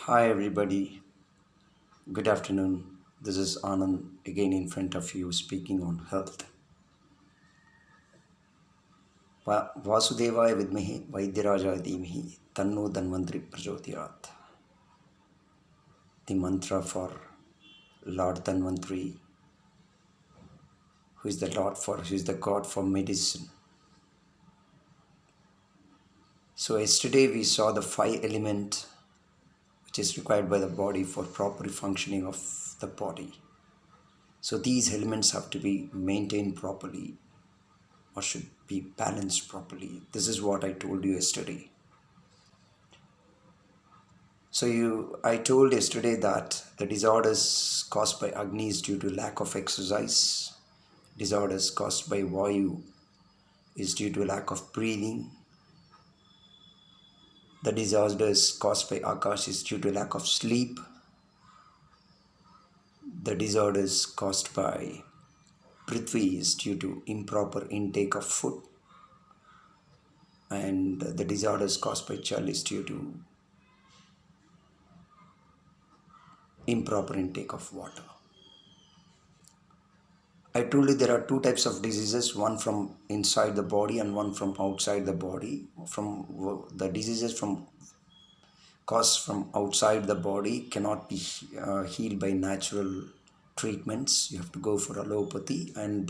Hi everybody, good afternoon. This is Anand again in front of you speaking on health. Vasudevaya vidmahi Vaidyarajaya dhimahi Tanno Dhanvantri Prachodayat. The mantra for Lord Dhanvantri, who is the God for medicine. So yesterday we saw the 5 element which is required by the body for proper functioning of the body. So these elements have to be maintained properly or should be balanced properly. This is what I told you yesterday. I told yesterday that the disorders caused by Agni is due to lack of exercise. Disorders caused by Vayu is due to lack of breathing. The disorders caused by Akash is due to lack of sleep. The disorders caused by Prithvi is due to improper intake of food. And the disorders caused by Chal is due to improper intake of water. I told you there are two types of diseases, one from inside the body and one from outside the body. From the diseases caused from outside the body cannot be healed by natural treatments. You have to go for allopathy, and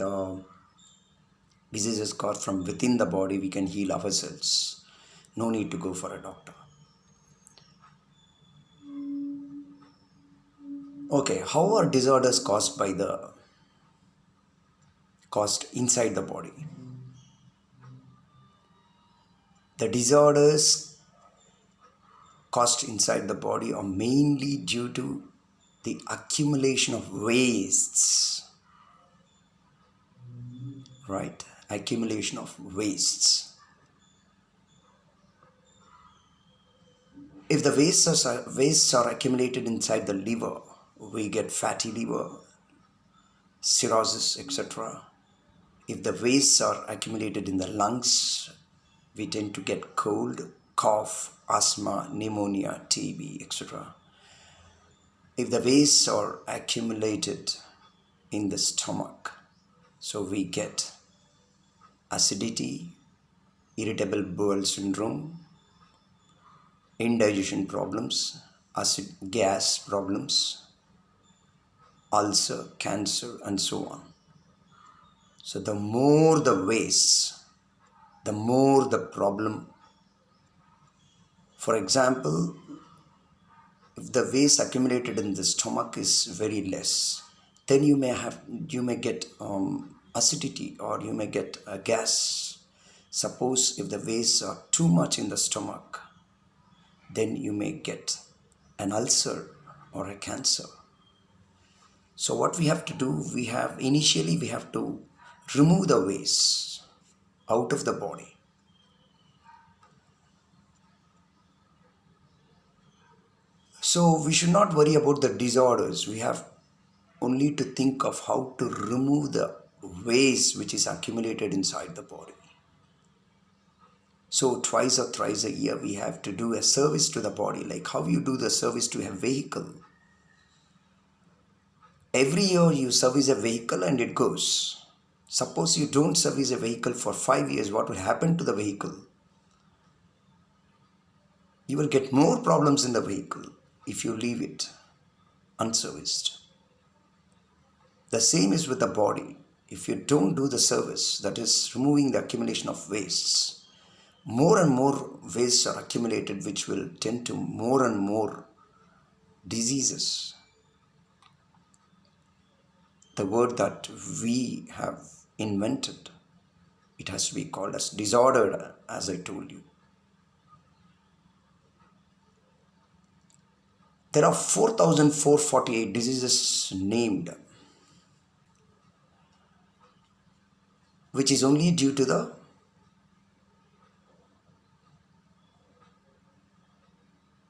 diseases caused from within the body we can heal ourselves. No need to go for a doctor. Okay, how are disorders caused inside the body? The disorders caused inside the body are mainly due to the accumulation of wastes, right? Accumulation of wastes. If the wastes are accumulated inside the liver, we get fatty liver, cirrhosis, etc. If the wastes are accumulated in the lungs, we tend to get cold, cough, asthma, pneumonia, TB, etc. If the wastes are accumulated in the stomach, so we get acidity, irritable bowel syndrome, indigestion problems, acid gas problems, ulcer, cancer, and so on. So the more the waste, the more the problem. For example, if the waste accumulated in the stomach is very less, then you may get acidity, or you may get a gas. Suppose if the wastes are too much in the stomach, then you may get an ulcer or a cancer. So what we have to do, we have to remove the waste out of the body. So we should not worry about the disorders. We have only to think of how to remove the waste which is accumulated inside the body. So twice or thrice a year we have to do a service to the body, like how you do the service to a vehicle. Every year you service a vehicle and it goes. Suppose you don't service a vehicle for 5 years, what will happen to the vehicle? You will get more problems in the vehicle if you leave it unserviced. The same is with the body. If you don't do the service, that is removing the accumulation of wastes, more and more wastes are accumulated, which will tend to more and more diseases. The word that we have invented, it has to be called as disordered, as I told you. There are 4,448 diseases named, which is only due to the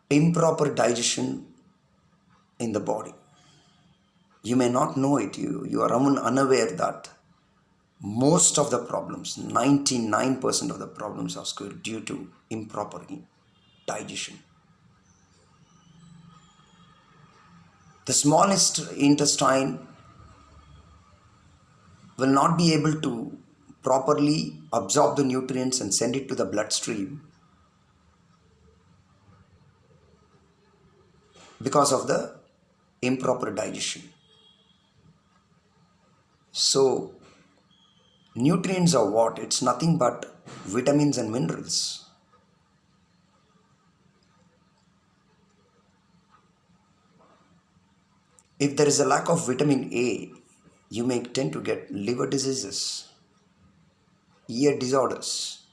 improper digestion in the body. You may not know it. You are unaware that most of the problems, 99% of the problems are due to improper digestion. The smallest intestine will not be able to properly absorb the nutrients and send it to the bloodstream because of the improper digestion. So, nutrients are what? It's nothing but vitamins and minerals. If there is a lack of vitamin A, you may tend to get liver diseases, ear disorders,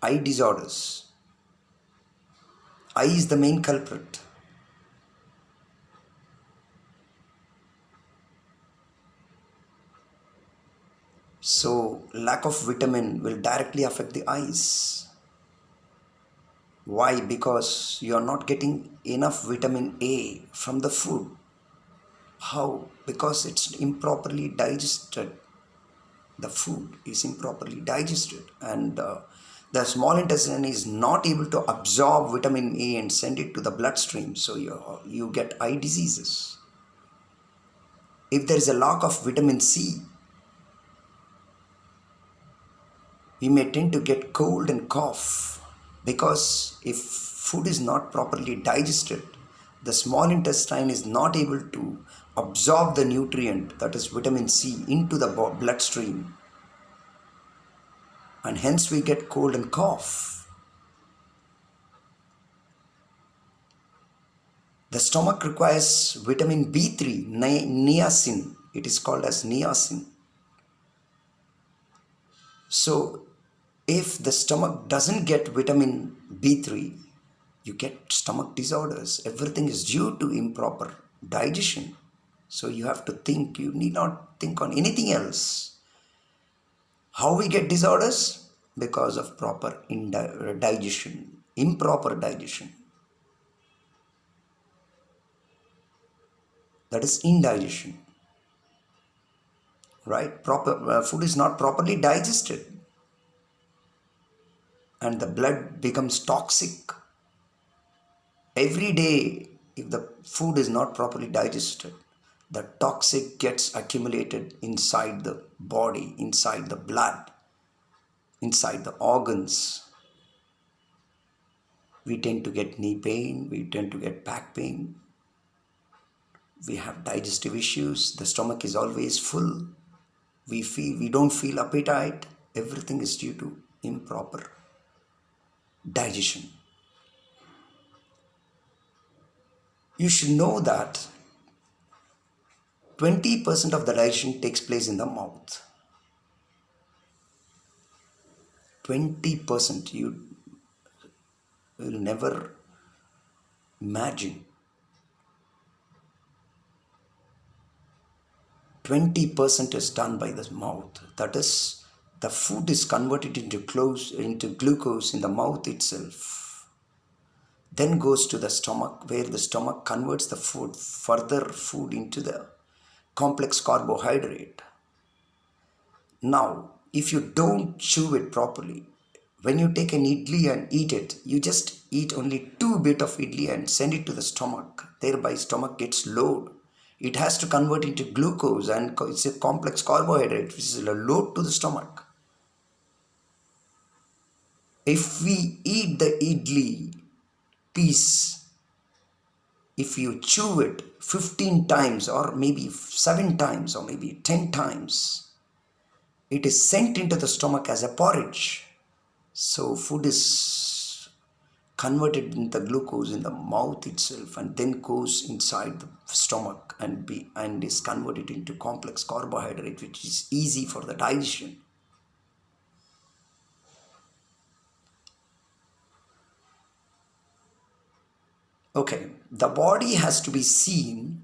eye disorders. Eye is the main culprit. So, lack of vitamin will directly affect the eyes. Why? Because you are not getting enough vitamin A from the food. How? Because it's improperly digested. The food is improperly digested, and the small intestine is not able to absorb vitamin A and send it to the bloodstream. So you get eye diseases. If there is a lack of vitamin C, we may tend to get cold and cough, because if food is not properly digested, the small intestine is not able to absorb the nutrient, that is vitamin C, into the bloodstream, and hence we get cold and cough. The stomach requires vitamin B3, niacin. It is called as niacin. So if the stomach doesn't get vitamin B3, you get stomach disorders. Everything is due to improper digestion. So you have to think, you need not think on anything else. How we get disorders? Because of proper digestion, improper digestion. That is indigestion. Right? Proper food is not properly digested, and the blood becomes toxic. Every day, if the food is not properly digested, the toxic gets accumulated inside the body, inside the blood, inside the organs. We tend to get knee pain, we tend to get back pain, we have digestive issues, the stomach is always full, we don't feel appetite. Everything is due to improper digestion. You should know that 20% of the digestion takes place in the mouth. 20%, you will never imagine. 20% is done by the mouth. That is, the food is converted into glucose in the mouth itself. Then goes to the stomach, where the stomach converts the further food into the complex carbohydrate. Now, if you don't chew it properly, when you take an idli and eat it, you just eat only 2 bits of idli and send it to the stomach. Thereby, stomach gets load. It has to convert into glucose, and it's a complex carbohydrate, which is a load to the stomach. If we eat the idli piece, if you chew it 15 times or maybe 7 times or maybe 10 times, it is sent into the stomach as a porridge. So food is converted into glucose in the mouth itself, and then goes inside the stomach and is converted into complex carbohydrate, which is easy for the digestion. Okay, the body has to be seen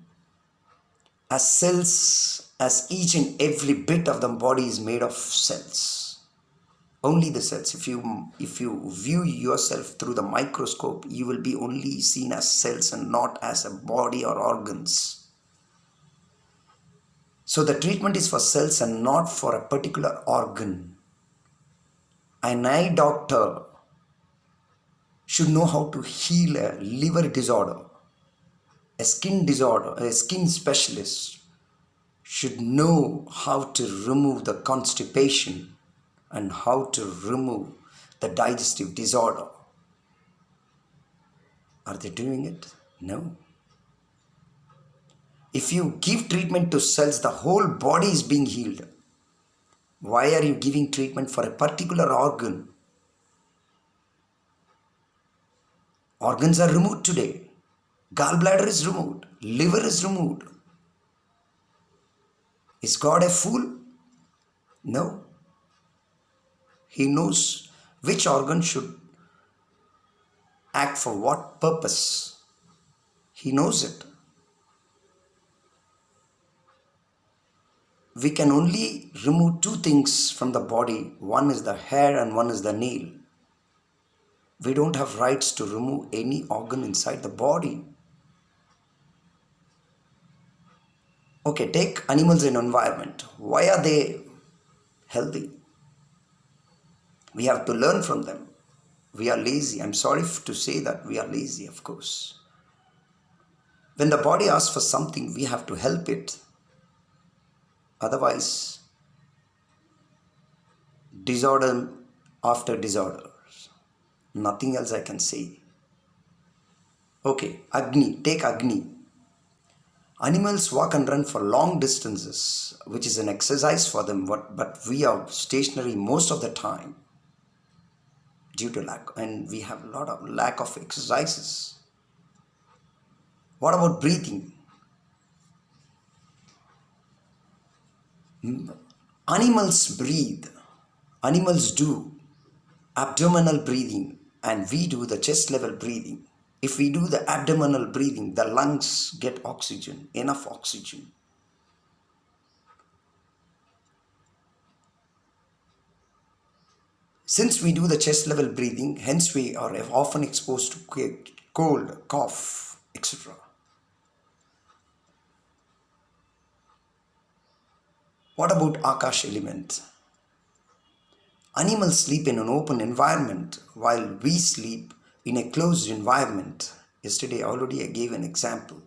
as cells, as each and every bit of the body is made of cells. Only the cells. If you view yourself through the microscope, you will be only seen as cells and not as a body or organs. So the treatment is for cells and not for a particular organ. An eye doctor should know how to heal a liver disorder. A skin disorder, a skin specialist should know how to remove the constipation and how to remove the digestive disorder. Are they doing it? No. If you give treatment to cells, the whole body is being healed. Why are you giving treatment for a particular organ? Organs are removed today. Gallbladder is removed. Liver is removed. Is God a fool? No. He knows which organ should act for what purpose. He knows it. We can only remove two things from the body. One is the hair and one is the nail. We don't have rights to remove any organ inside the body. Okay, take animals in environment. Why are they healthy? We have to learn from them. We are lazy. I'm sorry to say that we are lazy, of course. When the body asks for something, we have to help it. Otherwise, disorder after disorder. Nothing else I can say. Okay, Agni. Take Agni. Animals walk and run for long distances, which is an exercise for them, but we are stationary most of the time due to lack, and we have a lot of lack of exercises. What about breathing? Animals breathe. Animals do abdominal breathing and we do the chest level breathing. If we do the abdominal breathing, the lungs get oxygen, enough oxygen. Since we do the chest level breathing, hence we are often exposed to cold, cough, etc. What about Akash element? Animals sleep in an open environment while we sleep in a closed environment. Yesterday already I gave an example.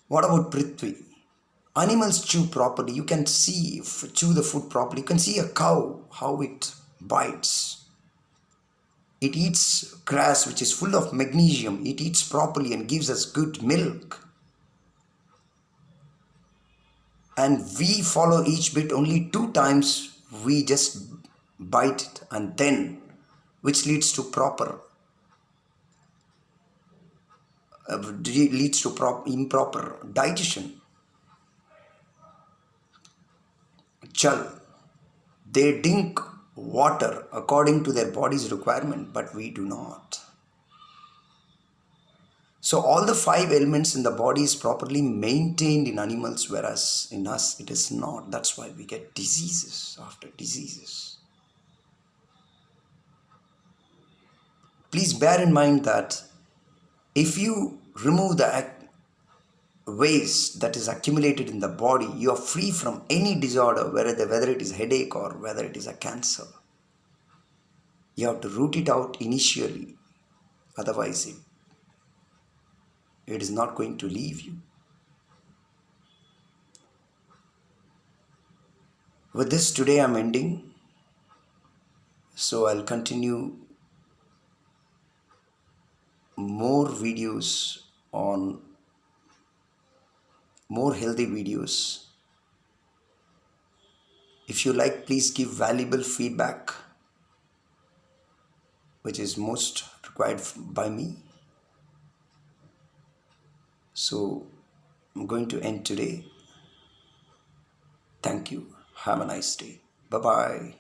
What about Prithvi? Animals chew properly. You can see, chew the food properly. You can see a cow, how it bites. It eats grass which is full of magnesium. It eats properly and gives us good milk. And we follow each bit only 2 times. We just bite it and then, which leads to improper digestion. Chal, they drink water according to their body's requirement, but we do not. So all the 5 elements in the body is properly maintained in animals, whereas in us it is not. That's why we get diseases after diseases. Please bear in mind that if you remove the waste that is accumulated in the body, you are free from any disorder, whether it is headache or whether it is a cancer. You have to root it out initially, otherwise it is not going to leave you. With this, today I'm ending, so I'll continue more videos on more healthy videos. If you like, please give valuable feedback, which is most required by me. So I'm going to end today. Thank you. Have a nice day. Bye-bye.